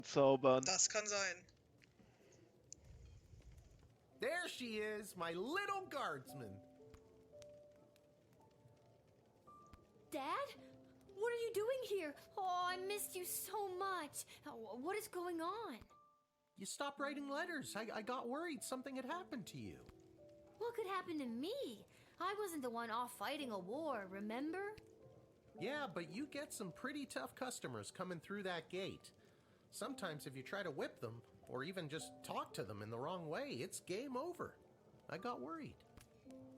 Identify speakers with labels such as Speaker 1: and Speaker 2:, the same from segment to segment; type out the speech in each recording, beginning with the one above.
Speaker 1: zaubern.
Speaker 2: Das kann sein.
Speaker 3: There she is, my little guardsman.
Speaker 4: Dad? What are you doing here? Oh, I missed you so much. What is going on?
Speaker 3: You stopped writing letters. I got worried something had happened to you.
Speaker 4: What could happen to me? I wasn't the one off fighting a war, remember?
Speaker 3: Yeah, but you get some pretty tough customers coming through that gate. Sometimes if you try to whip them, or even just talk to them in the wrong way, it's game over. I got worried.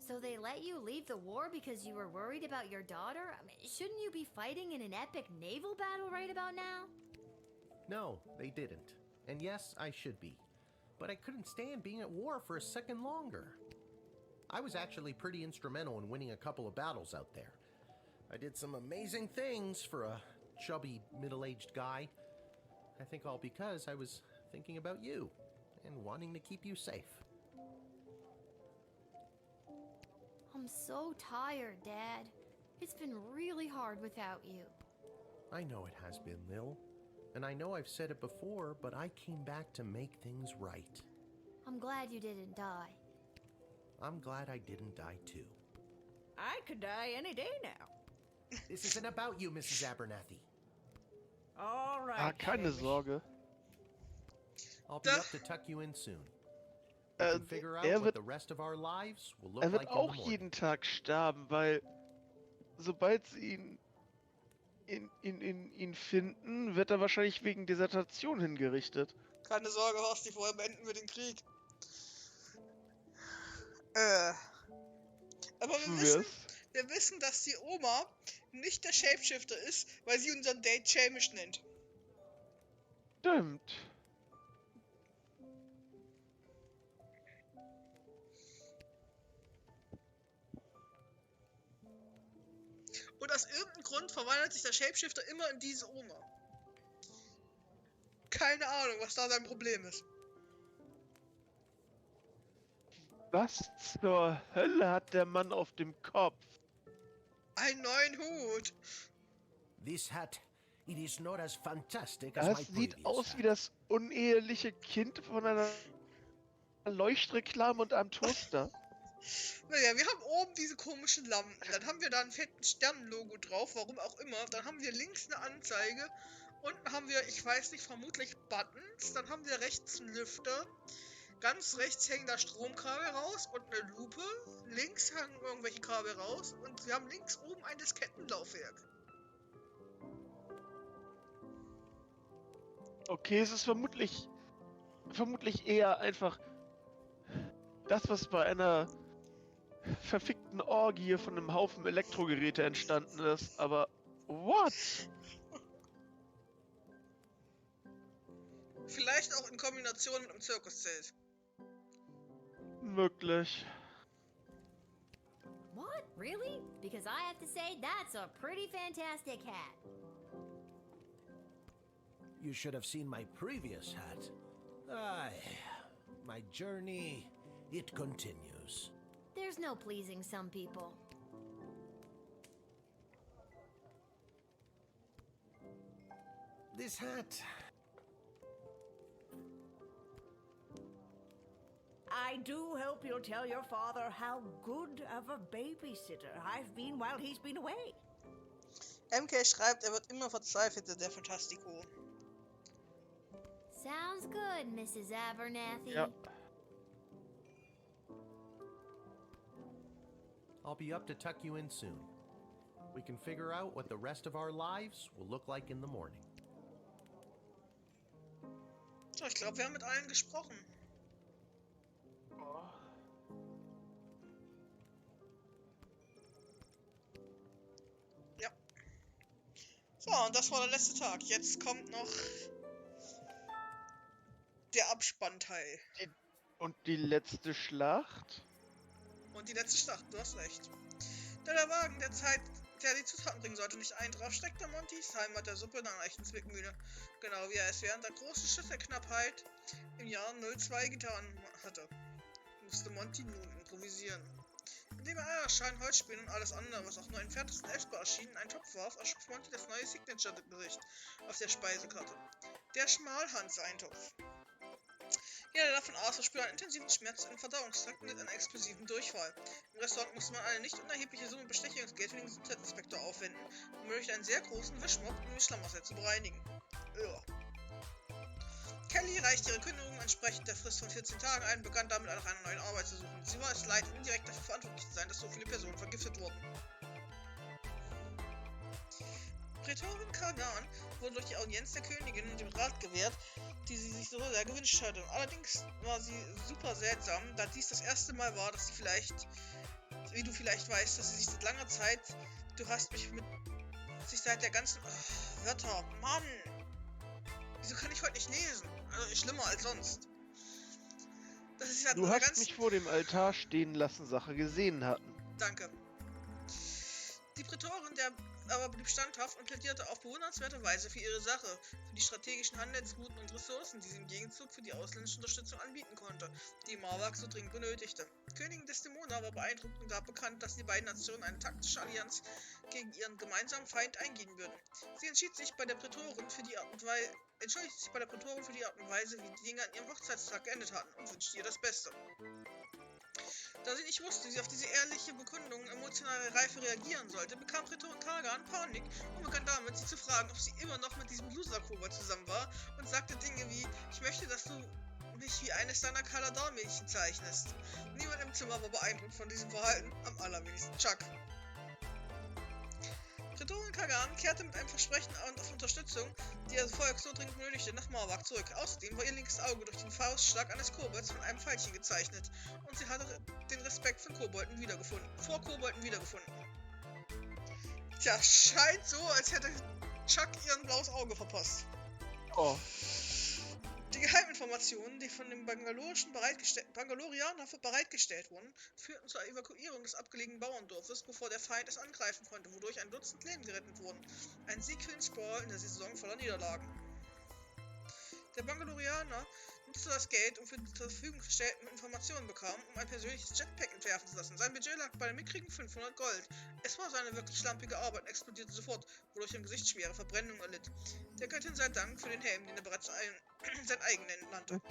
Speaker 4: So they let you leave the war because you were worried about your daughter? I mean, shouldn't you be fighting in an epic naval battle right about now?
Speaker 3: No, they didn't. And yes, I should be. But I couldn't stand being at war for a second longer. I was actually pretty instrumental in winning a couple of battles out there. I did some amazing things for a chubby, middle-aged guy. I think all because I was thinking about you and wanting to keep you safe.
Speaker 4: I'm so tired, Dad. It's been really hard without you.
Speaker 3: I know it has been, Lil. And I know I've said it before, but I came back to make things right.
Speaker 4: I'm glad you didn't die.
Speaker 3: I'm glad I didn't die too.
Speaker 5: I could die any day now.
Speaker 3: This isn't about you, Mrs. Abernathy.
Speaker 5: All right.
Speaker 1: Ah, keine
Speaker 5: Hamish.
Speaker 1: Sorge.
Speaker 3: I'll be up to tuck you in soon. We can figure out what the rest of our lives will look
Speaker 1: Er wird
Speaker 3: like in the
Speaker 1: auch
Speaker 3: morning.
Speaker 1: jeden Tag sterben, weil sobald sie ihn finden, wird er wahrscheinlich wegen Desertation hingerichtet.
Speaker 2: Keine Sorge, Horst, vorher beenden wir den Krieg. Aber wir wissen, dass die Oma nicht der Shapeshifter ist, weil sie unseren Date Chamish nennt.
Speaker 1: Stimmt.
Speaker 2: Und aus irgendeinem Grund verwandelt sich der Shapeshifter immer in diese Oma. Keine Ahnung, was da sein Problem ist.
Speaker 1: Was zur Hölle hat der Mann auf dem Kopf?
Speaker 2: Einen neuen Hut.
Speaker 3: This hat, it is not as fantastic as
Speaker 1: Das
Speaker 3: my
Speaker 1: sieht
Speaker 3: previous
Speaker 1: aus
Speaker 3: hat.
Speaker 1: wie das uneheliche Kind von einer Leuchtreklame und einem Toaster.
Speaker 2: Naja, wir haben oben diese komischen Lampen. Dann haben wir da ein fetten Sternenlogo drauf, warum auch immer. Dann haben wir links eine Anzeige. Unten haben wir, ich weiß nicht, vermutlich Buttons. Dann haben wir rechts einen Lüfter. Ganz rechts hängen da Stromkabel raus und eine Lupe. Links hängen irgendwelche Kabel raus. Und wir haben links oben ein Diskettenlaufwerk.
Speaker 1: Okay, es ist vermutlich eher einfach das, was bei einer verfickten Orgie von einem Haufen Elektrogeräte entstanden ist, aber what?
Speaker 2: Vielleicht auch in Kombination mit einem Zirkuszelt.
Speaker 1: Möglich.
Speaker 4: What? Really? Because I have to say, that's a pretty fantastic hat.
Speaker 3: You should have seen my previous hat. Aye, my journey, it continues.
Speaker 4: There's no pleasing some people.
Speaker 3: This hat...
Speaker 5: I do hope you'll tell your father how good of a babysitter I've been while he's been away.
Speaker 2: MK schreibt, er wird immer verzweifelter, der Fantastico.
Speaker 4: Sounds good, Mrs. Abernathy.
Speaker 1: Ja.
Speaker 3: I'll be up to tuck you in soon. We can figure out what the rest of our lives will look like in the morning.
Speaker 2: So, ich glaube, wir haben mit allen gesprochen. Ja. So, und das war der letzte Tag. Jetzt kommt noch der Abspannteil.
Speaker 1: Und die letzte Schlacht?
Speaker 2: Und die letzte Schlacht, du hast recht. Der Wagen der Zeit, der die Zutaten bringen sollte, nicht eintraf, steckte Montys Heimat der Suppe in einer echten Zwickmühle. Genau wie er es während der großen Schifferknappheit im Jahr 02 getan hatte. Musste Monty nun improvisieren. Indem er Eierschein, Holzspäne und alles andere, was auch nur entferntesten essbar erschien, in einen Topf warf, erschuf Monty das neue Signature-Gericht auf der Speisekarte. Der Schmalhanseintopf. Jeder davon aus, verspürt einen intensiven Schmerz im Verdauungstrakt und einen explosiven Durchfall. Im Restaurant musste man eine nicht unerhebliche Summe Bestechungsgeld für den Gesundheitsinspektor aufwenden, um durch einen sehr großen Wischmopp um die Schlamassel zu bereinigen. Kelly reichte ihre Kündigung entsprechend der Frist von 14 Tagen ein und begann damit nach einer neuen Arbeit zu suchen. Sie war es leid, indirekt dafür verantwortlich zu sein, dass so viele Personen vergiftet wurden. Prätorin Kargan wurde durch die Audienz der Königin und dem Rat gewährt, die sie sich so sehr gewünscht hatte. Allerdings war sie super seltsam, da dies das erste Mal war, dass sie vielleicht, wie du vielleicht weißt, dass sie sich seit langer Zeit, du hast mich mit sich seit der ganzen Wörter, Mann, wieso kann ich heute nicht lesen? Also schlimmer als sonst. Das ist ja
Speaker 1: Du hast mich vor dem Altar stehen lassen, Sache gesehen hatten.
Speaker 2: Danke. Die Prätorin aber blieb standhaft und plädierte auf bewundernswerte Weise für ihre Sache, für die strategischen Handelsrouten und Ressourcen, die sie im Gegenzug für die ausländische Unterstützung anbieten konnte, die Marwak so dringend benötigte. Königin Desdemona war beeindruckt und gab bekannt, dass die beiden Nationen eine taktische Allianz gegen ihren gemeinsamen Feind eingehen würden. Sie entschuldigte sich bei der Prätorin für die Art und Weise, wie die Dinge an ihrem Hochzeitstag geendet hatten und wünschte ihr das Beste. Da sie nicht wusste, wie sie auf diese ehrliche Bekundung emotionale Reife reagieren sollte, bekam Prätorin Kargan Panik und begann damit, sie zu fragen, ob sie immer noch mit diesem Loser-Kobold zusammen war und sagte Dinge wie, ich möchte, dass du mich wie eines deiner Kaladar-Mädchen zeichnest. Niemand im Zimmer war beeindruckt von diesem Verhalten, am allerwenigsten Chuck. Prätorin Kargan kehrte mit einem Versprechen auf Unterstützung, die ihr Volk so dringend benötigte, nach Marwak zurück. Außerdem war ihr linkes Auge durch den Faustschlag eines Kobolds von einem Pfeilchen gezeichnet und sie hatte den Respekt vor Kobolden wiedergefunden. Tja, scheint so, als hätte Chuck ihren blaues Auge verpasst.
Speaker 1: Oh.
Speaker 2: Die Geheiminformationen, die von den Bangalorianern bereitgestellt wurden, führten zur Evakuierung des abgelegenen Bauerndorfes, bevor der Feind es angreifen konnte, wodurch ein Dutzend Leben gerettet wurden. Ein Sieg für den Sprawl in der Saison voller Niederlagen. Der Bangalorianer nutzte das Geld, um für die zur Verfügung gestellten Informationen bekam, um ein persönliches Jetpack entwerfen zu lassen. Sein Budget lag bei den mickrigen 500 Gold. Es war seine wirklich schlampige Arbeit und explodierte sofort, wodurch im Gesicht schwere Verbrennungen erlitt. Der Göttin sei Dank für den Helm, den er bereits sein eigen nannte.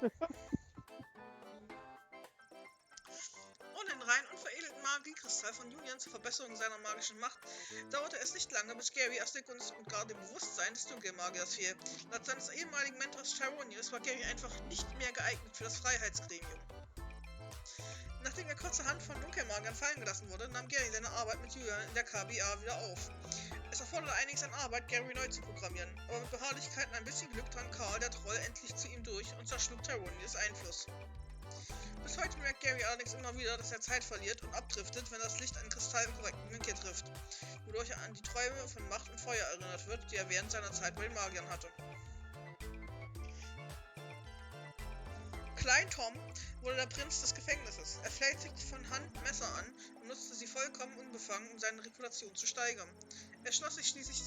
Speaker 2: Ohne den rein unveredelten Magiekristall von Julian zur Verbesserung seiner magischen Macht dauerte es nicht lange, bis Gary aus der Gunst und gar dem Bewusstsein des Dunkelmagiers fiel. Laut seines ehemaligen Mentors Tyronius war Gary einfach nicht mehr geeignet für das Freiheitsgremium. Nachdem er kurzerhand von Dunkelmagiern fallen gelassen wurde, nahm Gary seine Arbeit mit Julian in der KBA wieder auf. Es erforderte einiges an Arbeit, Gary neu zu programmieren, aber mit Beharrlichkeit und ein bisschen Glück drang Karl, der Troll, endlich zu ihm durch und zerschlug Tyronius Einfluss. Bis heute merkt Gary allerdings immer wieder, dass er Zeit verliert und abdriftet, wenn das Licht einen Kristall im korrekten Winkel trifft, wodurch er an die Träume von Macht und Feuer erinnert wird, die er während seiner Zeit bei den Magiern hatte. Klein Tom wurde der Prinz des Gefängnisses. Er fertigte von Hand Messer an und nutzte sie vollkommen unbefangen, um seine Reputation zu steigern. Er schloss sich schließlich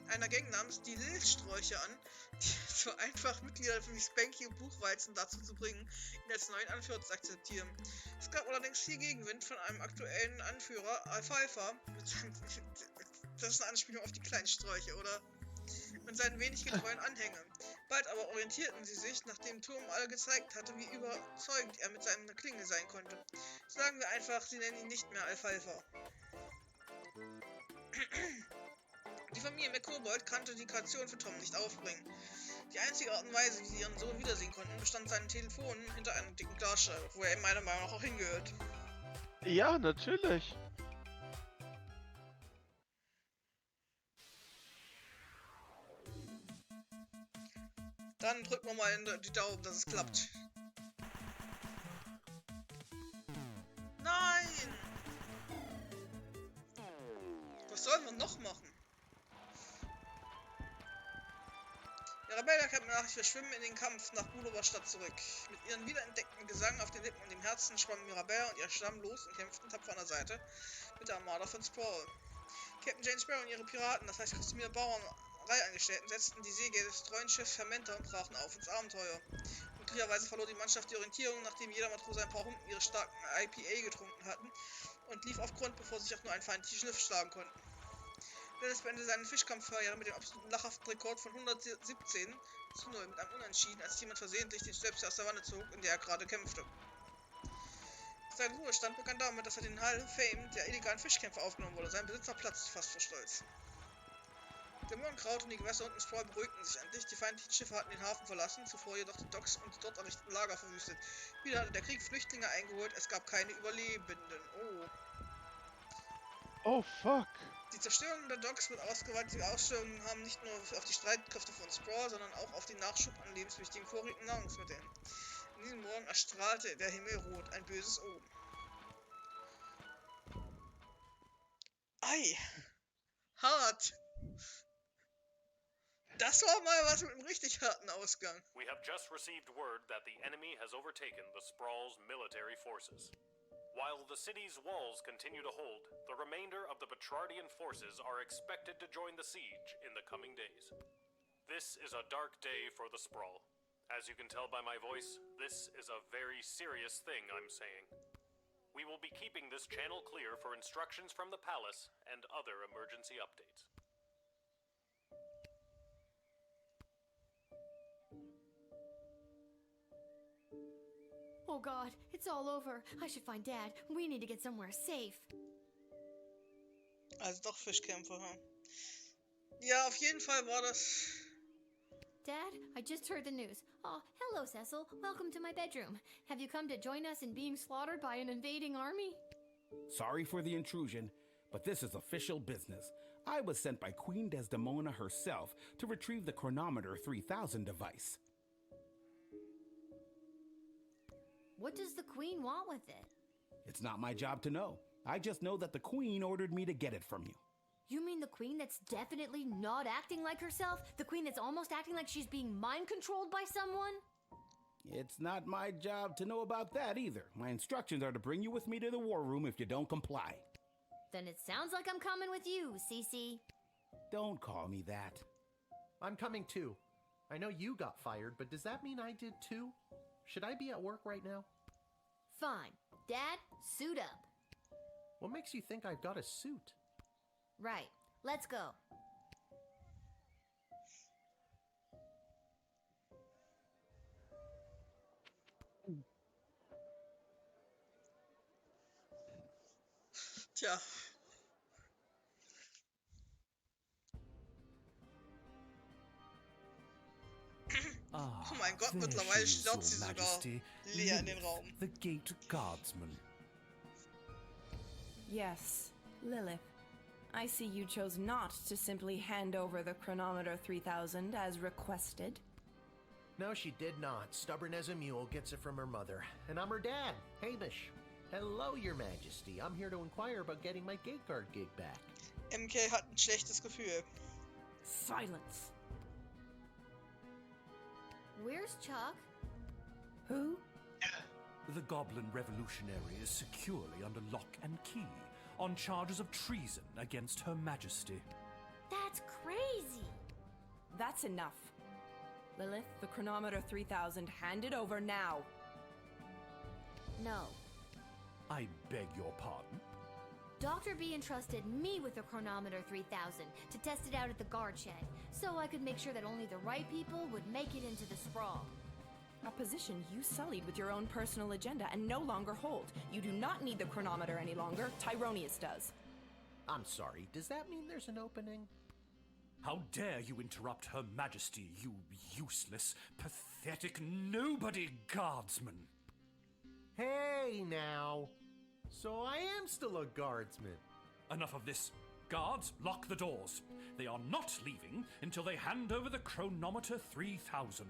Speaker 2: einer Gang namens die Lilsträuche an, die so einfach Mitglieder wie Spanky und Buchweizen dazu zu bringen, ihn als neuen Anführer zu akzeptieren. Es gab allerdings viel Gegenwind von einem aktuellen Anführer, Alfalfa, das ist eine Anspielung auf die kleinen Sträuche, oder? Und seinen wenig getreuen Anhängern. Bald aber orientierten sie sich, nachdem Turm alle gezeigt hatte, wie überzeugend er mit seiner Klinge sein konnte. Sagen wir einfach, sie nennen ihn nicht mehr Alfalfa. Die Familie McCobold kannte die Kaution für Tom nicht aufbringen. Die einzige Art und Weise, wie sie ihren Sohn wiedersehen konnten, bestand seinen Telefonen hinter einem dicken Glasscheibe, wo er meiner Meinung nach auch hingehört.
Speaker 1: Ja, natürlich.
Speaker 2: Dann drücken wir mal die Daumen, dass es klappt. Nein! Was sollen wir noch machen? Die Rebellen kehrten nach, wir schwimmen in den Kampf nach Boulevardstadt zurück. Mit ihrem wiederentdeckten Gesang auf den Lippen und dem Herzen schwammen Mirabelle und ihr Stamm los und kämpften tapfer an der Seite mit der Armada von Sprawl. Captain Jane Sparrow und ihre Piraten, das heißt kostümierte Bauernreihangestellten, setzten die Segel des treuen Schiffs Fermenter und brachen auf ins Abenteuer. Glücklicherweise verlor die Mannschaft die Orientierung, nachdem jeder Matrose ein paar Humpen ihre starken IPA getrunken hatten und lief auf Grund, bevor sie sich auch nur ein feindliches Schiff schlagen konnten. Dennis beendete seine Fischkampfkarriere mit dem absoluten lachhaften Rekord von 117:0 mit einem Unentschieden, als jemand versehentlich den Stöpsel aus der Wanne zog, in der er gerade kämpfte. Sein Ruhestand begann damit, dass er den Hall of Fame der illegalen Fischkämpfer aufgenommen wurde. Sein Besitzer platzte fast vor Stolz. Der Morgenkraut und die Gewässer unten Sprawl beruhigten sich endlich. Die feindlichen Schiffe hatten den Hafen verlassen, zuvor jedoch die Docks und die dort errichteten Lager verwüstet. Wieder hatte der Krieg Flüchtlinge eingeholt, es gab keine Überlebenden.
Speaker 1: Oh, fuck.
Speaker 2: Die Zerstörung der Docks mit ausgewaltigen Ausstellungen haben nicht nur auf die Streitkräfte von Sprawl, sondern auch auf den Nachschub an lebenswichtigen Vorräten Nahrungsmitteln. In diesem Morgen erstrahlte der Himmel rot, ein böses Omen. Ei! Hart! Das war mal was mit einem richtig harten Ausgang.
Speaker 6: We have just received word that the enemy has overtaken the Sprawl's military forces. While the city's walls continue to hold, the remainder of the Petrardian forces are expected to join the siege in the coming days. This is a dark day for the Sprawl. As you can tell by my voice, this is a very serious thing I'm saying. We will be keeping this channel clear for instructions from the palace and other emergency updates.
Speaker 4: Oh God, it's all over. I should find Dad. We need to get somewhere safe.
Speaker 2: Also doch Fischkämpfe, hm? Ja, auf jeden Fall war das...
Speaker 4: Dad, I just heard the news. Oh, hello, Cecil. Welcome to my bedroom. Have you come to join us in being slaughtered by an invading army?
Speaker 7: Sorry for the intrusion, but this is official business. I was sent by Queen Desdemona herself to retrieve the Chronometer 3000 device.
Speaker 4: What does the Queen want with it?
Speaker 7: It's not my job to know. I just know that the Queen ordered me to get it from you.
Speaker 4: You mean the Queen that's definitely not acting like herself? The Queen that's almost acting like she's being mind-controlled by someone?
Speaker 7: It's not my job to know about that either. My instructions are to bring you with me to the war room if you don't comply.
Speaker 4: Then it sounds like I'm coming with you, Cece.
Speaker 7: Don't call me that.
Speaker 3: I'm coming too. I know you got fired, but does that mean I did too? Should I be at work right now?
Speaker 4: Fine. Dad, suit up.
Speaker 3: What makes you think I've got a suit?
Speaker 4: Right. Let's go.
Speaker 2: Tja. Oh mein Gott, mittlerweile starrt sie sogar leer in den Raum.
Speaker 8: The Gate Guardsman.
Speaker 9: Yes, Lilith. I see you chose not to simply hand over the Chronometer 3000 as requested.
Speaker 3: No, she did not. Stubborn as a mule, gets it from her mother. And I'm her dad, Hamish. Hello, Your Majesty. I'm here to inquire about getting my gate guard gig back.
Speaker 2: MK hat ein schlechtes Gefühl.
Speaker 9: Silence.
Speaker 4: Where's Chuck?
Speaker 9: Who?
Speaker 8: The Goblin Revolutionary is securely under lock and key on charges of treason against Her Majesty.
Speaker 4: That's crazy.
Speaker 9: That's enough. Lilith, the Chronometer 3000, hand it over now.
Speaker 4: No.
Speaker 8: I beg your pardon?
Speaker 4: Dr. B entrusted me with the Chronometer 3000 to test it out at the guard shed, so I could make sure that only the right people would make it into the sprawl.
Speaker 9: A position you sullied with your own personal agenda and no longer hold. You do not need the chronometer any longer. Tyronius does.
Speaker 3: I'm sorry, does that mean there's an opening?
Speaker 8: How dare you interrupt Her Majesty, you useless, pathetic nobody guardsman!
Speaker 3: Hey, now. So I am still a guardsman.
Speaker 8: Enough of this. Guards, lock the doors. They are not leaving until they hand over the Chronometer 3000.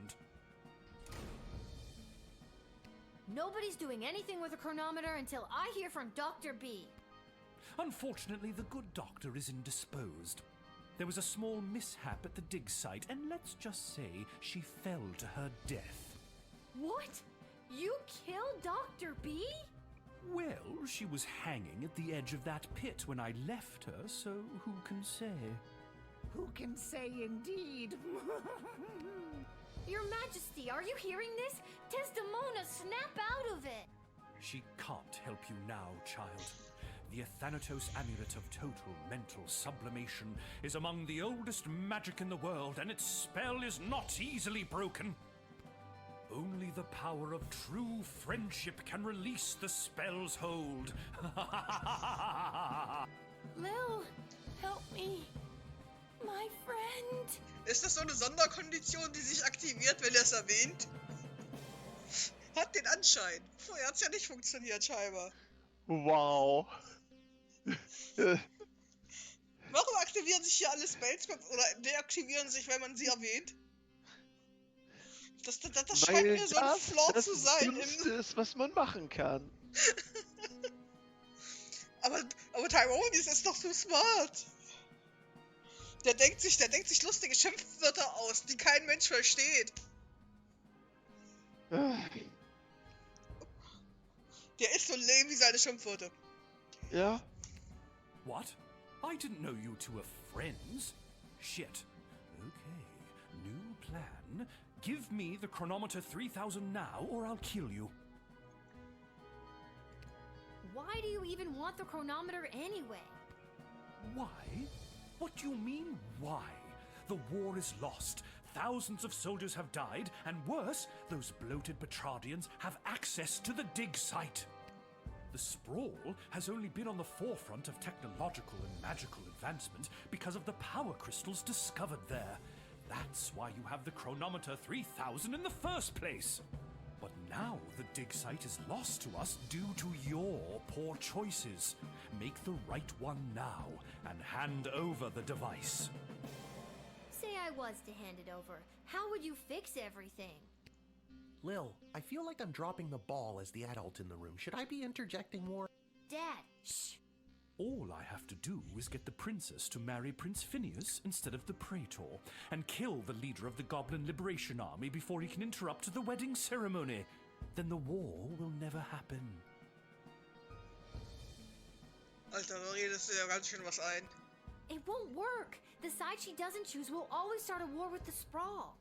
Speaker 4: Nobody's doing anything with a chronometer until I hear from Dr. B.
Speaker 8: Unfortunately, the good doctor is indisposed. There was a small mishap at the dig site, and let's just say she fell to her death.
Speaker 4: What? You killed Dr. B?
Speaker 8: Well, she was hanging at the edge of that pit when I left her, so who can say?
Speaker 5: Who can say indeed?
Speaker 4: Your Majesty, are you hearing this? Desdemona, snap out of it!
Speaker 8: She can't help you now, child. The Athanatos Amulet of Total Mental Sublimation is among the oldest magic in the world, and its spell is not easily broken. Only the power of true friendship can release the spell's hold.
Speaker 9: Lil, help me. My friend.
Speaker 2: Ist das so eine Sonderkondition, die sich aktiviert, wenn er es erwähnt? Hat den Anschein. Vorher hat es ja nicht funktioniert, scheinbar.
Speaker 1: Wow.
Speaker 2: Warum aktivieren sich hier alle Spells oder deaktivieren sich, wenn man sie erwähnt? Das scheint mir so ein Flaw zu sein.
Speaker 1: Das ist, was man machen kann.
Speaker 2: aber Tyronis ist doch so smart. Der denkt sich lustige Schimpfwörter aus, die kein Mensch versteht. Der ist so lame wie seine Schimpfwörter.
Speaker 1: Ja.
Speaker 8: What? I didn't know you two were friends. Shit. Okay. New plan. Give me the chronometer 3000 now, or I'll kill you.
Speaker 4: Why do you even want the chronometer anyway?
Speaker 8: Why? What do you mean, why? The war is lost. Thousands of soldiers have died, and worse, those bloated Petrardians have access to the dig site. The sprawl has only been on the forefront of technological and magical advancement because of the power crystals discovered there. That's why you have the chronometer 3000 in the first place. But now the dig site is lost to us due to your poor choices. Make the right one now and hand over the device.
Speaker 4: Say I was to hand it over. How would you fix everything?
Speaker 3: Lil, I feel like I'm dropping the ball as the adult in the room. Should I be interjecting more?
Speaker 4: Dad, shh.
Speaker 8: All I have to do is get the princess to marry Prince Phineas instead of the Praetor, and kill the leader of the Goblin Liberation Army before he can interrupt the wedding ceremony. Then the war will never happen.
Speaker 2: Alter, da redest du ja ganz schön was ein.
Speaker 4: It won't work. The side she doesn't choose will always start a war with the sprawl.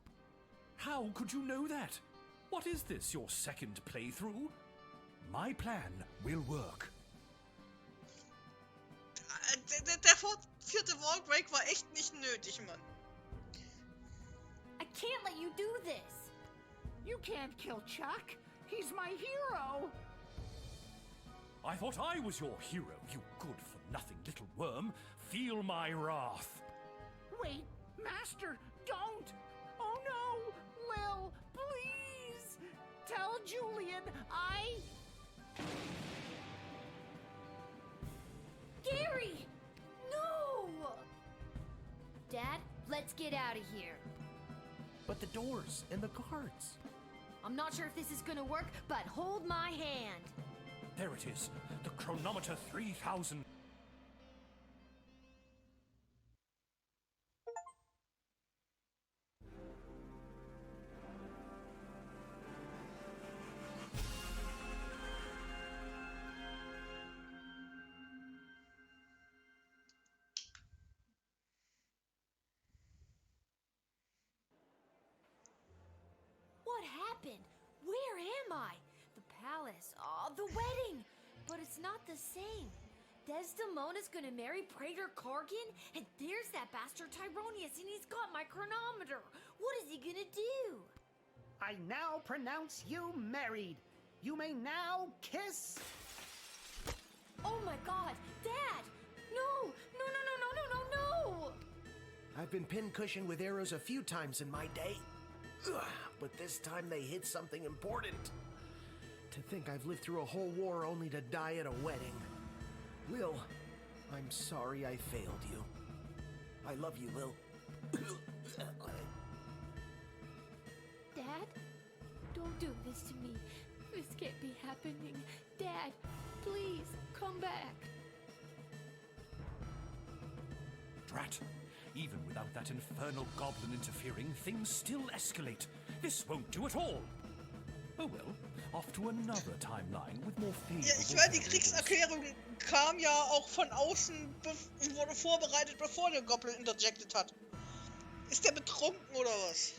Speaker 8: How could you know that? What is this, your second playthrough? My plan will work.
Speaker 2: Der vierte Wallbreak war echt nicht nötig, Mann.
Speaker 4: I can't let you do this.
Speaker 5: You can't kill Chuck. He's my hero.
Speaker 8: I thought I was your hero, you good-for-nothing little worm. Feel my wrath.
Speaker 5: Wait, Master, don't. Oh no, Lil, please. Tell Julian
Speaker 4: Gary! No! Dad, let's get out of here.
Speaker 3: But the doors and the guards.
Speaker 4: I'm not sure if this is gonna work, but hold my hand.
Speaker 8: There it is, the chronometer 3000.
Speaker 4: What happened? Where am I? The palace. Oh, the wedding. But it's not the same. Desdemona's gonna marry Praetor Kargan, and there's that bastard Tyronius, and he's got my chronometer. What is he gonna do?
Speaker 5: I now pronounce you married. You may now kiss.
Speaker 4: Oh my God, Dad! No! No, no, no, no, no, no, no!
Speaker 3: I've been pincushioned with arrows a few times in my day. Ugh, but this time they hit something important. To think I've lived through a whole war only to die at a wedding. Lil, I'm sorry I failed you. I love you, Lil.
Speaker 4: Dad? Don't do this to me. This can't be happening. Dad, please, come back.
Speaker 8: Drat. Even without that infernal goblin interfering, things still escalate. This won't do at all. Oh well, off to another timeline with more favorable...
Speaker 2: Ja, ich meine, die Kriegserklärung kam ja auch von außen, wurde vorbereitet, bevor der Goblin interjected hat. Ist der betrunken oder was?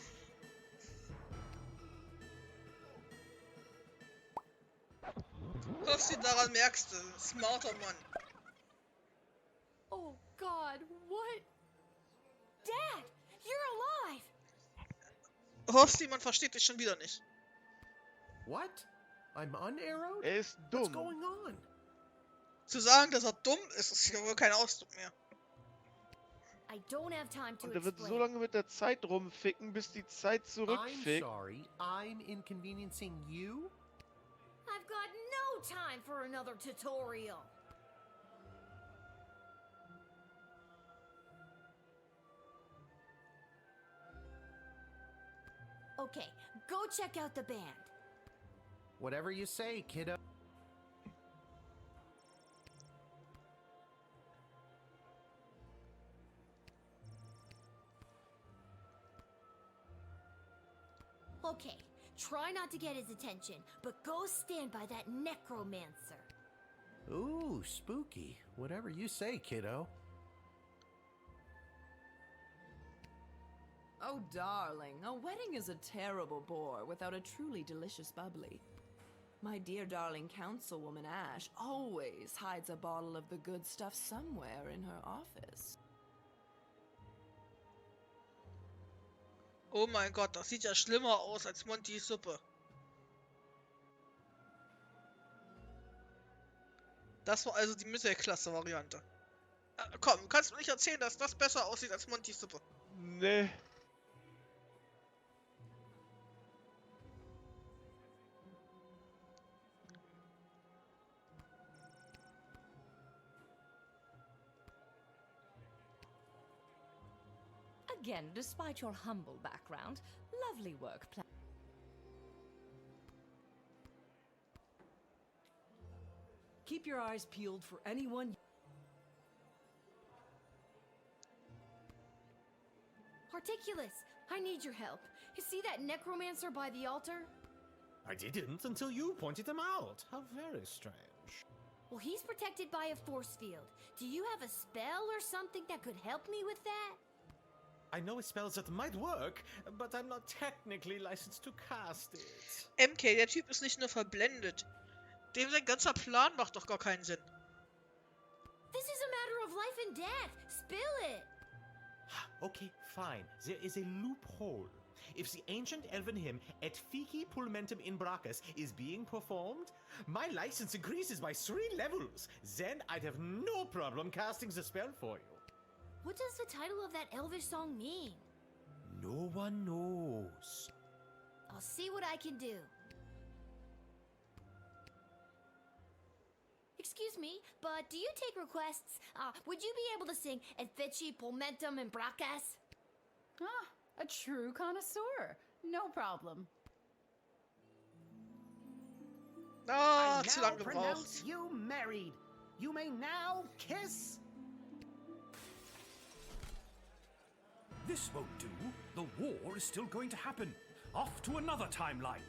Speaker 2: Was du daran merkst, smarter Mann. Horsti, man versteht dich schon wieder nicht.
Speaker 3: What? I'm unarrowed?
Speaker 1: Er ist
Speaker 3: What's
Speaker 1: dumm.
Speaker 3: going on?
Speaker 2: Zu sagen, dass er dumm ist, ist ja wohl kein Ausdruck mehr.
Speaker 4: I don't have time to
Speaker 1: Und er wird so
Speaker 4: explain.
Speaker 1: lange mit der Zeit rumficken, bis die Zeit
Speaker 3: I'm
Speaker 1: zurückfickt.
Speaker 3: sorry, I'm inconveniencing you?
Speaker 4: I've got no time for another tutorial. Okay, go check out the band.
Speaker 3: Whatever you say, kiddo.
Speaker 4: Okay, try not to get his attention, but go stand by that necromancer.
Speaker 3: Ooh, spooky. Whatever you say, kiddo.
Speaker 9: Oh, darling, a wedding is a terrible bore without a truly delicious bubbly. My dear darling councilwoman Ash always hides a bottle of the good stuff somewhere in her office.
Speaker 2: Oh mein Gott, das sieht ja schlimmer aus als Montys Suppe. Das war also die Mittelklasse-Variante. Komm, du kannst mir nicht erzählen, dass das besser aussieht als Montys Suppe.
Speaker 1: Nee.
Speaker 10: Again, despite your humble background, lovely work plan.
Speaker 11: Keep your eyes peeled for anyone.
Speaker 4: Articulus, I need your help. You see that necromancer by the altar?
Speaker 12: I didn't until you pointed him out. How very strange.
Speaker 4: Well, he's protected by a force field. Do you have a spell or something that could help me with that?
Speaker 12: I know spells that might work, but I'm not technically licensed to cast it.
Speaker 2: MK, der Typ ist nicht nur verblendet. Dem sein ganzer Plan macht doch gar keinen Sinn.
Speaker 4: This is a matter of life and death. Spill it.
Speaker 12: Okay, fine. There is a loophole. If the ancient elven hymn Et Fici Pulmentum in Brachus is being performed, my license increases by 3 levels. Then I'd have no problem casting the spell for you.
Speaker 4: What does the title of that elvish song mean?
Speaker 12: No one knows.
Speaker 4: I'll see what I can do. Excuse me, but do you take requests? Would you be able to sing Et Fici Pulmentum in Brachus?
Speaker 10: Ah, a true connoisseur. No problem.
Speaker 2: Ah,
Speaker 5: I
Speaker 2: zu
Speaker 5: now
Speaker 2: lang gebraucht.
Speaker 5: pronounce you married. You may now kiss.
Speaker 8: This won't do. The war is still going to happen. Off to another timeline.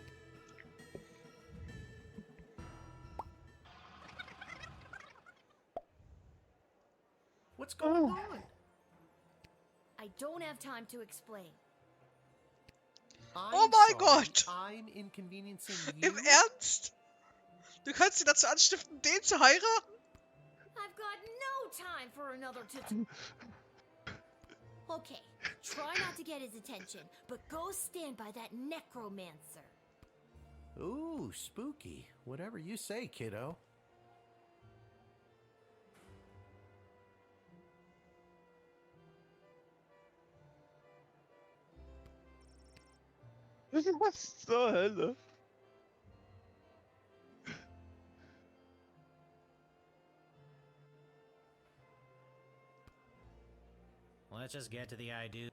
Speaker 3: What's going on?
Speaker 4: I don't have time to explain.
Speaker 3: I'm
Speaker 2: Oh mein
Speaker 3: sorry,
Speaker 2: Gott!
Speaker 3: I'm inconveniencing you?
Speaker 2: Im Ernst? Du kannst ihn dazu anstiften, den zu heiraten?
Speaker 4: I've got no time for another tutorial. Okay, try not to get his attention, but go stand by that necromancer.
Speaker 3: Ooh, spooky. Whatever you say, kiddo.
Speaker 1: Was zur Hölle?
Speaker 13: Let's just get to the idea.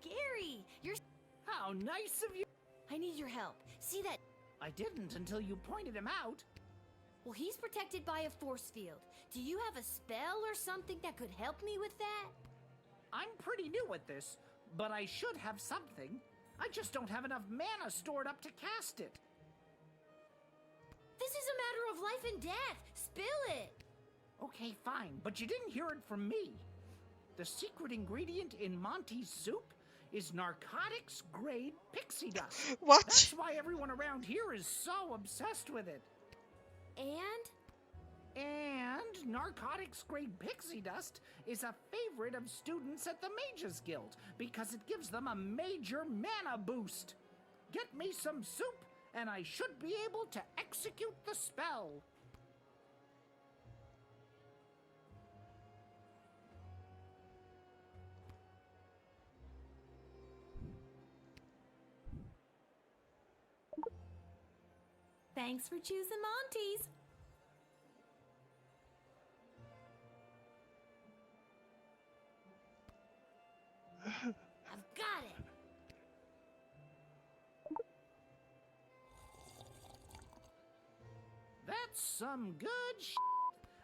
Speaker 4: Gary, you're...
Speaker 5: How nice of you.
Speaker 4: I need your help. See that...
Speaker 5: I didn't until you pointed him out.
Speaker 4: Well, he's protected by a force field. Do you have a spell or something that could help me with that?
Speaker 5: I'm pretty new at this, but I should have something. I just don't have enough mana stored up to cast it.
Speaker 4: This is a matter of life and death. Spill it.
Speaker 5: Okay, fine, but you didn't hear it from me. The secret ingredient in Monty's soup is narcotics-grade pixie dust.
Speaker 2: What?
Speaker 5: That's why everyone around here is so obsessed with it.
Speaker 4: And?
Speaker 5: And narcotics-grade pixie dust is a favorite of students at the Mages Guild because it gives them a major mana boost. Get me some soup, and I should be able to execute the spell.
Speaker 4: Thanks for choosing Monty's. I've got it.
Speaker 5: That's some good sh**.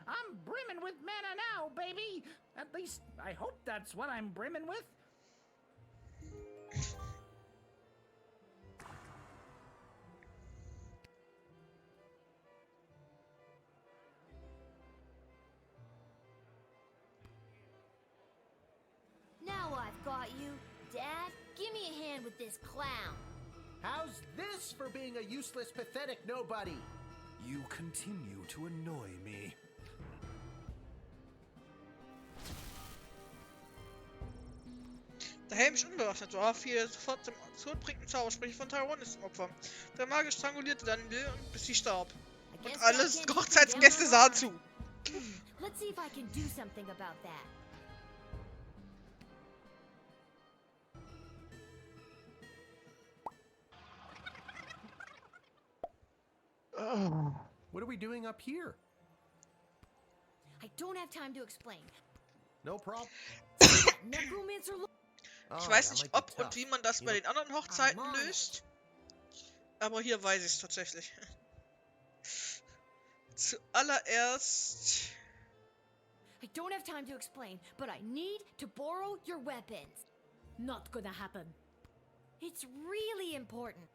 Speaker 5: I'm brimming with mana now, baby. At least, I hope that's what I'm brimming with.
Speaker 4: Now I've got you. Dad, give me a hand with this clown.
Speaker 3: How's this for being a useless, pathetic nobody?
Speaker 8: You continue to annoy me.
Speaker 2: Der Helm ist unbewaffnet, so fiel sofort zum todbringenden Zaubersprüche von Tyrone zum Opfer. Der Magier strangulierte dann Lil, bis sie starb. Und alle Hochzeitsgäste sahen zu.
Speaker 4: Let's see if I can do something about that.
Speaker 3: What are we doing up here?
Speaker 4: I don't have time to explain.
Speaker 3: No problem.
Speaker 4: Necromancer.
Speaker 2: Ich weiß nicht, ob und wie man das bei den anderen Hochzeiten löst. Aber hier weiß ich es tatsächlich. Zuallererst.
Speaker 4: I don't have time to explain, but I need to borrow your weapons.
Speaker 10: Not gonna happen.
Speaker 4: It's really important.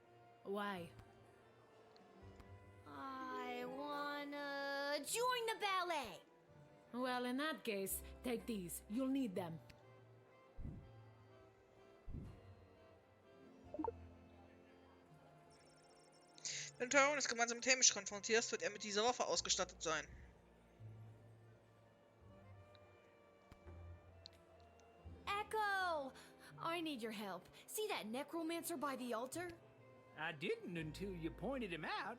Speaker 10: Why?
Speaker 4: I wanna join the ballet.
Speaker 10: Well, in that case, take these. You'll need them.
Speaker 2: Wenn Tyrone es gemeinsam mit Hamish konfrontierst, wird er mit dieser Waffe ausgestattet sein.
Speaker 4: Echo! I need your help. See that necromancer by the altar?
Speaker 5: I didn't until you pointed him out.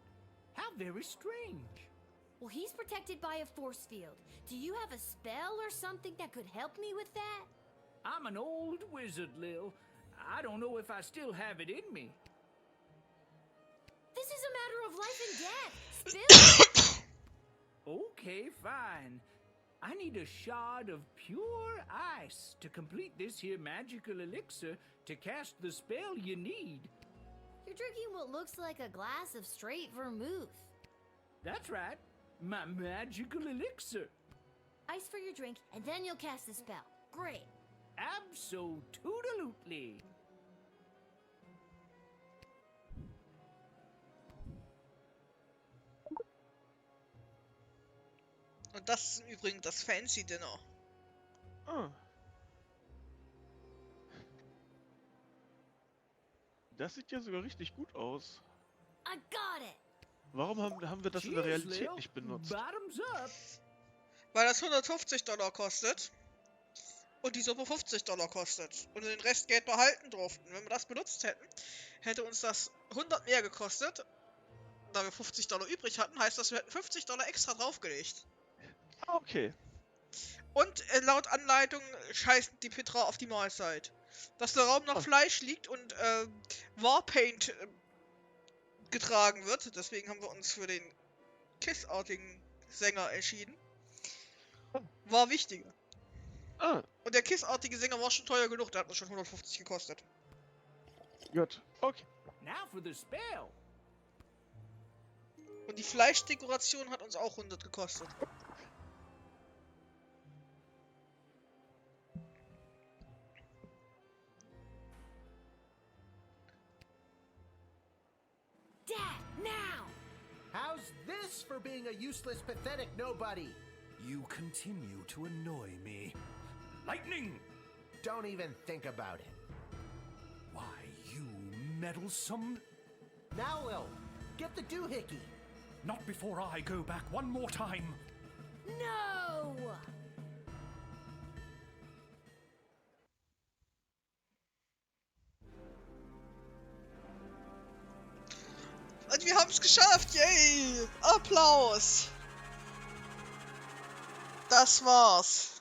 Speaker 5: How very strange.
Speaker 4: Well, he's protected by a force field. Do you have a spell or something that could help me with that?
Speaker 5: I'm an old wizard, Lil. I don't know if I still have it in me.
Speaker 4: This is a matter of life and death. Spill.
Speaker 5: Okay, fine. I need a shard of pure ice to complete this here magical elixir to cast the spell you need.
Speaker 4: You're drinking what looks like a glass of straight vermouth.
Speaker 5: That's right. My magical elixir.
Speaker 4: Ice for your drink, and then you'll cast the spell. Great.
Speaker 5: Abso-toodalutely.
Speaker 2: Und das ist im Übrigen das Fancy Dinner.
Speaker 1: Das sieht ja sogar richtig gut aus.
Speaker 4: I got it.
Speaker 1: Warum haben wir das in der Realität nicht benutzt?
Speaker 2: Weil das $150 kostet. Und die Suppe $50 kostet. Und den Rest Geld behalten durften. Wenn wir das benutzt hätten, hätte uns das 100 mehr gekostet. Da wir $50 übrig hatten, heißt das, wir hätten $50 extra draufgelegt.
Speaker 1: Okay.
Speaker 2: Und laut Anleitung scheißt die Petra auf die Mahlzeit. Dass der Raum nach Fleisch liegt und Warpaint getragen wird. Deswegen haben wir uns für den kissartigen Sänger entschieden. War wichtiger. Und der kissartige Sänger war schon teuer genug, der hat uns schon 150 gekostet.
Speaker 1: Gut, okay.
Speaker 5: Now for the spell.
Speaker 2: Und die Fleischdekoration hat uns auch 100 gekostet.
Speaker 4: Dad, now!
Speaker 3: How's this for being a useless, pathetic nobody?
Speaker 8: You continue to annoy me. Lightning!
Speaker 3: Don't even think about it.
Speaker 8: Why, you meddlesome...
Speaker 3: Now, Lil, get the doohickey.
Speaker 8: Not before I go back one more time.
Speaker 4: No!
Speaker 2: Und wir haben es geschafft! Yay! Applaus! Das war's.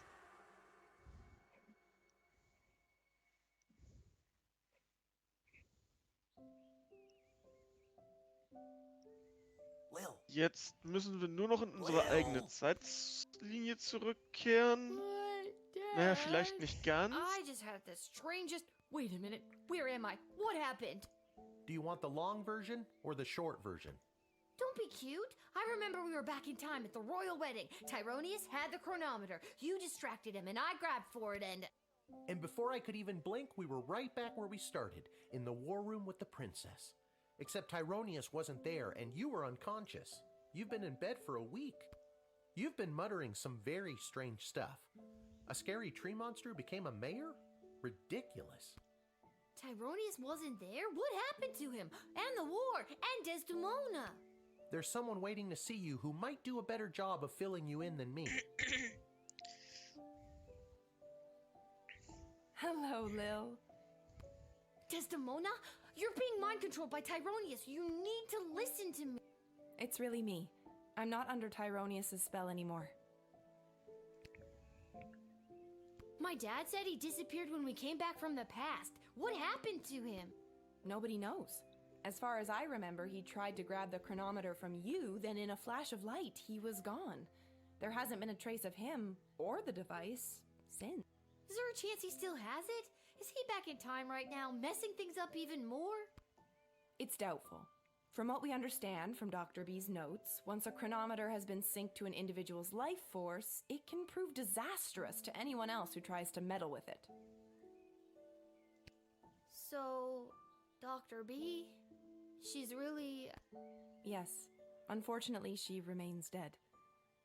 Speaker 1: Jetzt müssen wir nur noch in unsere eigene Zeitlinie zurückkehren. Naja, vielleicht nicht ganz.
Speaker 4: I just had the strangest... Wait a minute. Where am I? What happened?
Speaker 3: Do you want the long version or the short version?
Speaker 4: Don't be cute. I remember we were back in time at the royal wedding. Tyronius had the chronometer. You distracted him, and I grabbed for it, and...
Speaker 3: And before I could even blink, we were right back where we started, in the war room with the princess. Except Tyronius wasn't there, and you were unconscious. You've been in bed for a week. You've been muttering some very strange stuff. A scary tree monster became a mayor? Ridiculous.
Speaker 4: Tyronius wasn't there? What happened to him? And the war? And Desdemona?
Speaker 3: There's someone waiting to see you who might do a better job of filling you in than me.
Speaker 9: Hello, Lil.
Speaker 4: Desdemona? You're being mind-controlled by Tyronius. You need to listen to me.
Speaker 9: It's really me. I'm not under Tyronius' spell anymore.
Speaker 4: My dad said he disappeared when we came back from the past. What happened to him?
Speaker 9: Nobody knows. As far as I remember, he tried to grab the chronometer from you, then in a flash of light, he was gone. There hasn't been a trace of him, or the device, since.
Speaker 4: Is there a chance he still has it? Is he back in time right now, messing things up even more?
Speaker 9: It's doubtful. From what we understand from Dr. B's notes, once a chronometer has been synced to an individual's life force, it can prove disastrous to anyone else who tries to meddle with it.
Speaker 4: So, Dr. B, she's really...
Speaker 9: Yes. Unfortunately, she remains dead.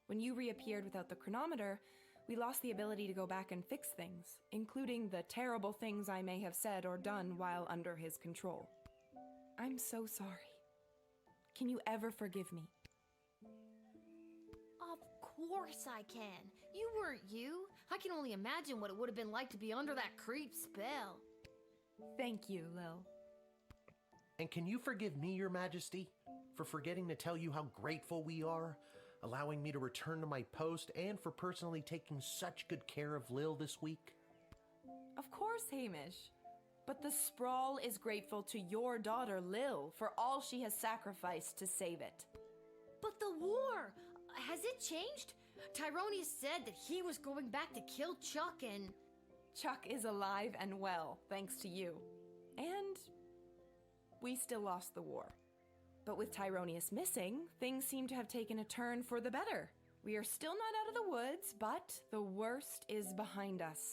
Speaker 9: When you reappeared without the chronometer, we lost the ability to go back and fix things, including the terrible things I may have said or done while under his control. I'm so sorry. Can you ever forgive me?
Speaker 4: Of course I can. You weren't you. I can only imagine what it would have been like to be under that creep spell.
Speaker 9: Thank you, Lil.
Speaker 3: And can you forgive me, Your Majesty, for forgetting to tell you how grateful we are, allowing me to return to my post, and for personally taking such good care of Lil this week?
Speaker 9: Of course, Hamish. But the Sprawl is grateful to your daughter, Lil, for all she has sacrificed to save it.
Speaker 4: But the war! Has it changed? Tyronius said that he was going back to kill Chuck and...
Speaker 9: Chuck is alive and well, thanks to you. And we still lost the war. But with Tyronius missing, things seem to have taken a turn for the better. We are still not out of the woods, but the worst is behind us.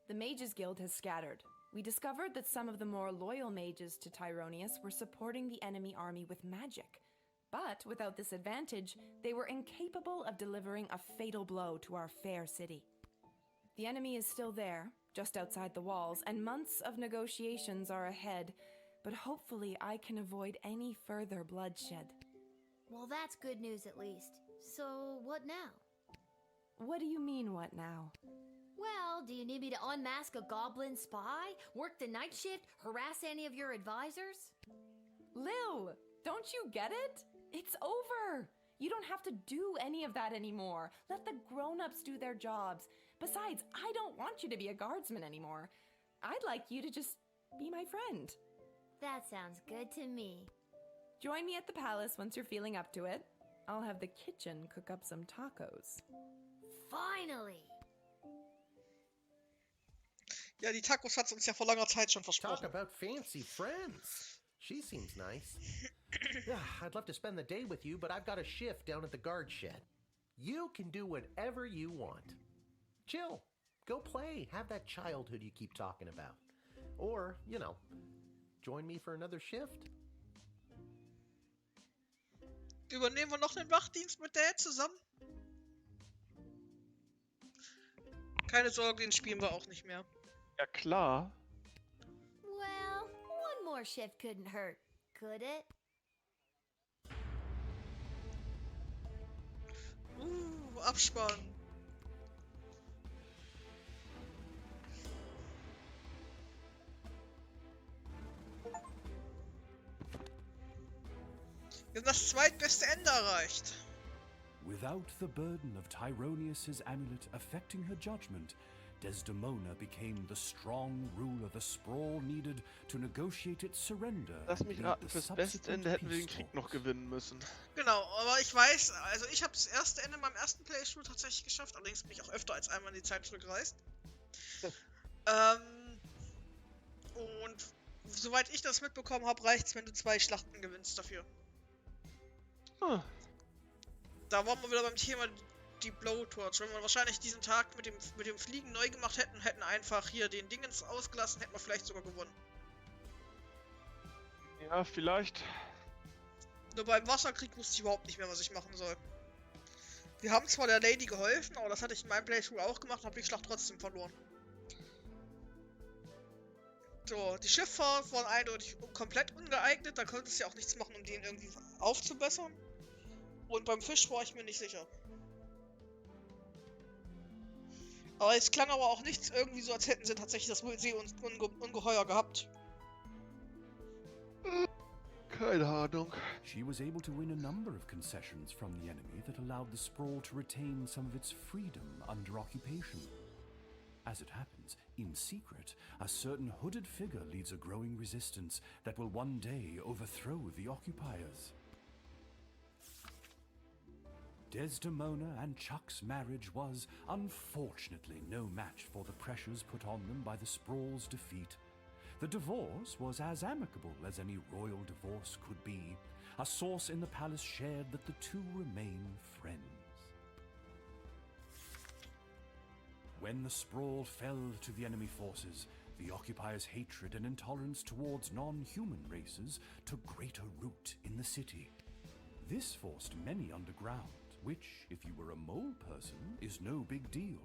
Speaker 9: The Mages Guild has scattered. We discovered that some of the more loyal mages to Tyronius were supporting the enemy army with magic. But without this advantage, they were incapable of delivering a fatal blow to our fair city. The enemy is still there, just outside the walls, and months of negotiations are ahead, but hopefully I can avoid any further bloodshed.
Speaker 4: Well, that's good news at least. So, what now?
Speaker 9: What do you mean, what now?
Speaker 4: Well, do you need me to unmask a goblin spy? Work the night shift? Harass any of your advisors?
Speaker 9: Lil, don't you get it? It's over! You don't have to do any of that anymore. Let the grown-ups do their jobs. Besides, I don't want you to be a guardsman anymore. I'd like you to just be my friend.
Speaker 4: That sounds good to me.
Speaker 9: Join me at the palace once you're feeling up to it. I'll have the kitchen cook up some tacos.
Speaker 4: Finally!
Speaker 2: Ja, die Tacos hat's uns ja vor langer Zeit schon
Speaker 3: Talk
Speaker 2: versprochen.
Speaker 3: about fancy friends. She seems nice. Yeah, I'd love to spend the day with you, but I've got a shift down at the guard shed. You can do whatever you want. Chill. Go play. Have that childhood you keep talking about. Or, you know, join me for another shift.
Speaker 2: Übernehmen wir noch den Wachdienst mit Dad zusammen? Keine Sorge, den spielen wir auch nicht mehr.
Speaker 1: Ja klar.
Speaker 4: Well, one more shift couldn't hurt, could it?
Speaker 2: Abspann. Wir haben das zweitbeste Ende erreicht.
Speaker 8: Without the burden of Tyronius's amulet affecting her judgment, Desdemona became the strong ruler the Sprawl needed to negotiate its surrender.
Speaker 1: Lass mich raten, fürs beste Ende hätten wir den Krieg noch gewinnen müssen.
Speaker 2: Genau, aber ich weiß, also ich habe das erste Ende in meinem ersten Playthrough tatsächlich geschafft, allerdings bin ich auch öfter als einmal in die Zeit zurückgereist. Und soweit ich das mitbekommen habe, reicht's, wenn du 2 Schlachten gewinnst dafür. Da waren wir wieder beim Thema die Blowtorch. Wenn wir wahrscheinlich diesen Tag mit dem Fliegen neu gemacht hätten, hätten einfach hier den Dingens ausgelassen, hätten wir vielleicht sogar gewonnen.
Speaker 1: Ja, vielleicht.
Speaker 2: Nur beim Wasserkrieg wusste ich überhaupt nicht mehr, was ich machen soll. Wir haben zwar der Lady geholfen, aber das hatte ich in meinem Playthrough auch gemacht und habe die Schlacht trotzdem verloren. So, die Schifffahrt waren eindeutig komplett ungeeignet, da konntest du ja auch nichts machen, um den irgendwie aufzubessern. Und beim Fisch war ich mir nicht sicher. Aber es klang aber auch nichts irgendwie so, als hätten sie tatsächlich das Seeungeheuer gehabt.
Speaker 1: Keine Ahnung.
Speaker 8: She was able to win a number of concessions from the enemy that allowed the Sprawl to retain some of its freedom under occupation. As it happens, in secret, a certain hooded figure leads a growing resistance that will one day overthrow the occupiers. Desdemona and Chuck's marriage was, unfortunately, no match for the pressures put on them by the Sprawl's defeat. The divorce was as amicable as any royal divorce could be. A source in the palace shared that the two remain friends. When the Sprawl fell to the enemy forces, the occupiers' hatred and intolerance towards non-human races took greater root in the city. This forced many underground, which, if you were a mole person, is no big deal.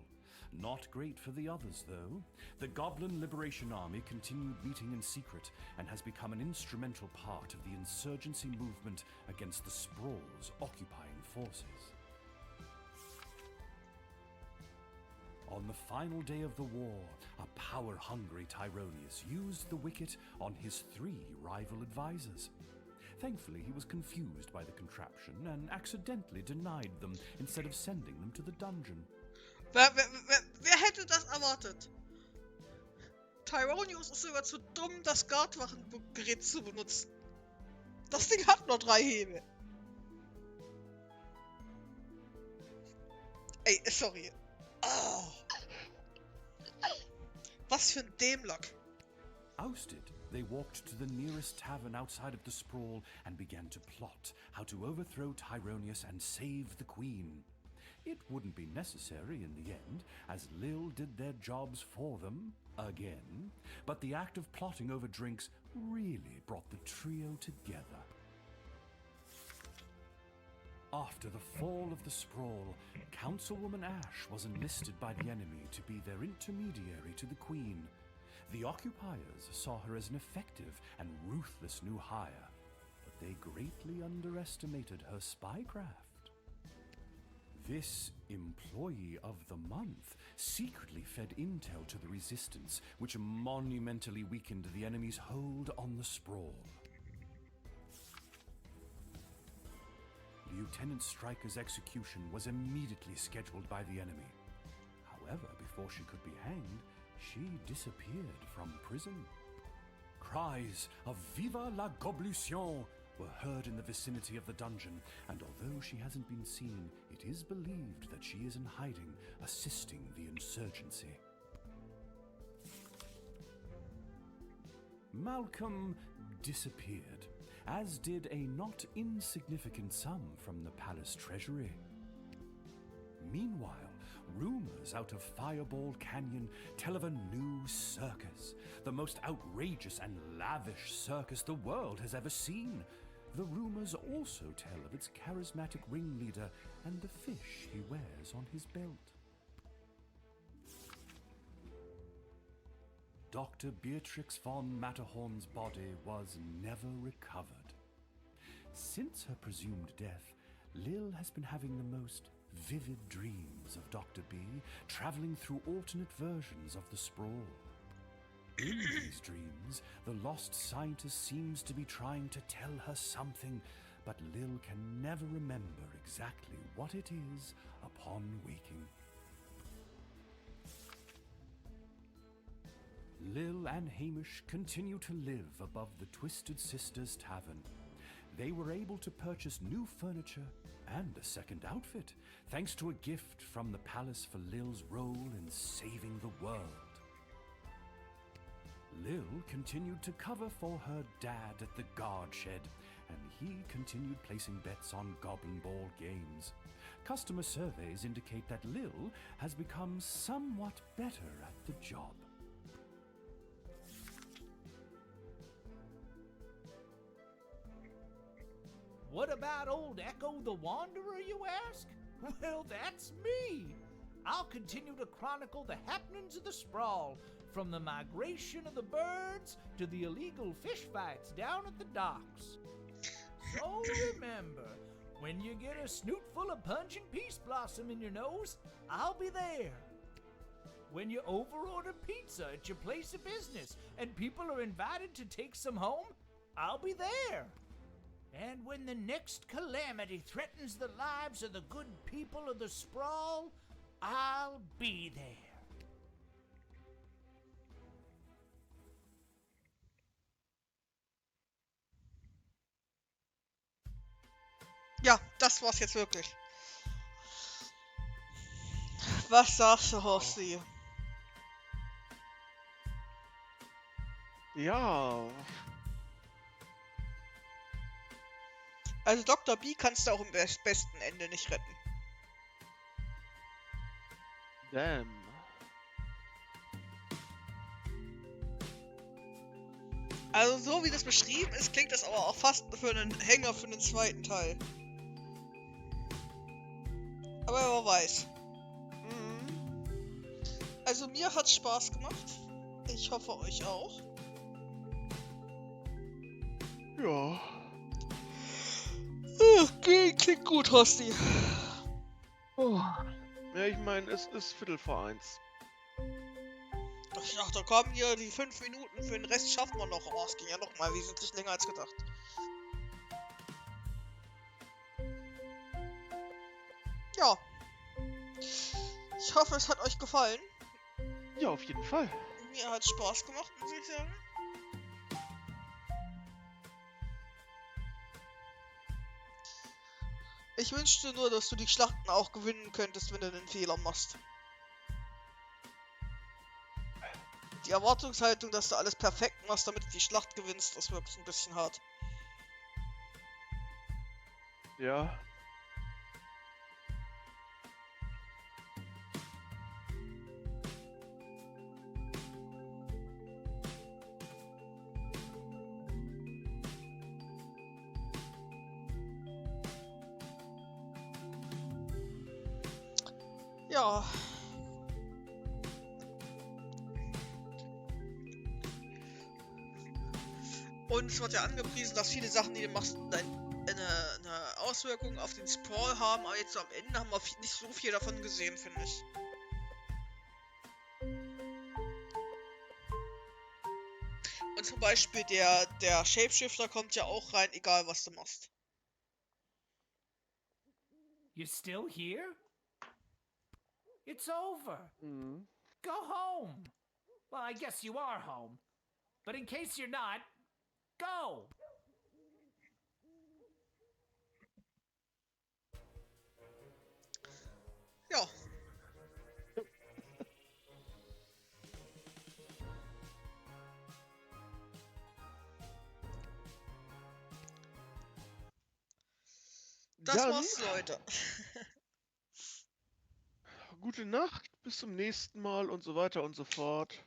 Speaker 8: Not great for the others, though. The Goblin Liberation Army continued meeting in secret and has become an instrumental part of the insurgency movement against the Sprawl's occupying forces. On the final day of the war, a power-hungry Tyronius used the wicket on his 3 rival advisors. Thankfully, he was confused by the contraption and accidentally denied them instead of sending them to the dungeon.
Speaker 2: Wer hätte das erwartet? Tyronius ist sogar zu dumm, das Guardwachengerät zu benutzen. Das Ding hat nur 3 Hebel. Ey, sorry. Oh. Was für ein Dämlock.
Speaker 8: Ousted, they walked to the nearest tavern outside of the Sprawl and began to plot how to overthrow Tyronius and save the Queen. It wouldn't be necessary in the end, as Lil did their jobs for them, again, but the act of plotting over drinks really brought the trio together. After the fall of the Sprawl, Councilwoman Ash was enlisted by the enemy to be their intermediary to the Queen. The occupiers saw her as an effective and ruthless new hire, but they greatly underestimated her spycraft. This Employee of the Month secretly fed intel to the Resistance, which monumentally weakened the enemy's hold on the Sprawl. Lieutenant Stryker's execution was immediately scheduled by the enemy. However, before she could be hanged, she disappeared from prison. Cries of "Viva la Goblution" were heard in the vicinity of the dungeon, and although she hasn't been seen, it is believed that she is in hiding, assisting the insurgency. Malcolm disappeared, as did a not insignificant sum from the palace treasury. Meanwhile, rumors out of Fireball Canyon tell of a new circus, the most outrageous and lavish circus the world has ever seen. The rumors also tell of its charismatic ringleader and the fish he wears on his belt. Dr. Beatrix von Matterhorn's body was never recovered. Since her presumed death, Lil has been having the most vivid dreams of Dr. B traveling through alternate versions of the sprawl. In these dreams, the lost scientist seems to be trying to tell her something, but Lil can never remember exactly what it is upon waking. Lil and Hamish continue to live above the Twisted Sisters Tavern. They were able to purchase new furniture and a second outfit, thanks to a gift from the palace for Lil's role in saving the world. Lil continued to cover for her dad at the guard shed, and he continued placing bets on Goblin Ball games. Customer surveys indicate that Lil has become somewhat better at the job.
Speaker 14: What about old Echo the Wanderer, you ask? Well, that's me. I'll continue to chronicle the happenings of the sprawl, from the migration of the birds to the illegal fish fights down at the docks. So remember, when you get a snoot full of pungent peace blossom in your nose, I'll be there. When you overorder pizza at your place of business and people are invited to take some home, I'll be there. And when the next calamity threatens the lives of the good people of the sprawl, I'll be there.
Speaker 2: Ja, das war's jetzt wirklich. Was sagst du, Horsti?
Speaker 1: Ja.
Speaker 2: Also Dr. B kannst du auch im besten Ende nicht retten.
Speaker 1: Damn.
Speaker 2: Also so wie das beschrieben ist, klingt das aber auch fast für einen Hänger für den zweiten Teil. Aber wer weiß. Also mir hat's Spaß gemacht. Ich hoffe euch auch.
Speaker 1: Ja.
Speaker 2: Klingt gut, Horsti.
Speaker 1: Oh. Ja, ich meine, es ist 1:45.
Speaker 2: Ich dachte, da kommen hier die 5 Minuten, für den Rest schaffen wir noch. Oh, es ging ja noch mal wesentlich länger als gedacht. Ja. Ich hoffe, es hat euch gefallen.
Speaker 1: Ja, auf jeden Fall.
Speaker 2: Mir hat Spaß gemacht, muss ich sagen. Ich wünschte nur, dass du die Schlachten auch gewinnen könntest, wenn du den Fehler machst. Die Erwartungshaltung, dass du alles perfekt machst, damit du die Schlacht gewinnst, ist wirklich ein bisschen hart.
Speaker 1: Ja.
Speaker 2: Ja. Und es wird ja angepriesen, dass viele Sachen, die du machst, eine Auswirkung auf den Sprawl haben, aber jetzt am Ende haben wir nicht so viel davon gesehen, finde ich. Und zum Beispiel der Shapeshifter kommt ja auch rein, egal was du machst.
Speaker 14: You still here? It's over. Go home. Well, I guess you are home. But in case you're not, go.
Speaker 2: Ja. Das
Speaker 1: Dann
Speaker 2: war's, Leute.
Speaker 1: Gute Nacht, bis zum nächsten Mal und so weiter und so fort.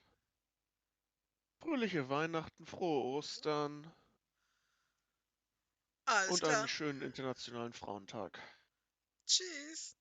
Speaker 1: Fröhliche Weihnachten, frohe Ostern.
Speaker 2: Alles
Speaker 1: und
Speaker 2: klar.
Speaker 1: einen schönen internationalen Frauentag.
Speaker 2: Tschüss.